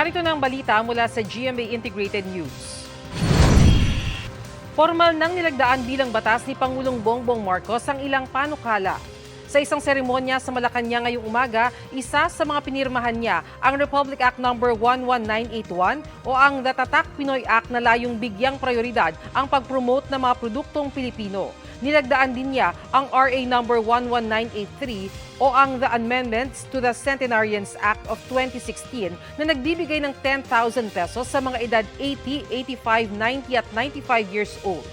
Narito na ang balita mula sa GMA Integrated News. Formal nang nilagdaan bilang batas ni Pangulong Bongbong Marcos ang ilang panukala. Sa isang seremonya sa Malacanang ngayong umaga, isa sa mga pinirmahan niya ang Republic Act No. 11981 o ang The Tatak Pinoy Act na layong bigyang prioridad ang pag-promote ng mga produktong Pilipino. Nilagdaan din niya ang RA No. 11983 o ang The Amendments to the Centenarians Act of 2016 na nagbibigay ng 10,000 pesos sa mga edad 80, 85, 90 at 95 years old.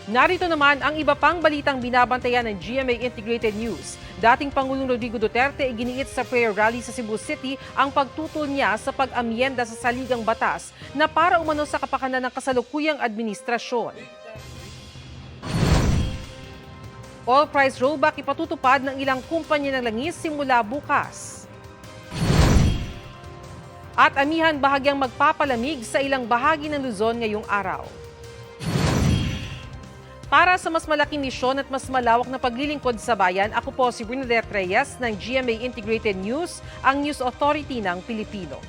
Narito naman ang iba pang balitang binabantayan ng GMA Integrated News. Dating Pangulong Rodrigo Duterte iginiit sa prayer rally sa Cebu City ang pagtutol niya sa pag-amyenda sa saligang batas na para umano sa kapakanan ng kasalukuyang administrasyon. Oil price rollback ipatutupad ng ilang kumpanya ng langis simula bukas. At amihan bahagyang magpapalamig sa ilang bahagi ng Luzon ngayong araw. Para sa mas malaking misyon at mas malawak na paglilingkod sa bayan, ako po si Bernadette Reyes ng GMA Integrated News, ang News Authority ng Pilipino.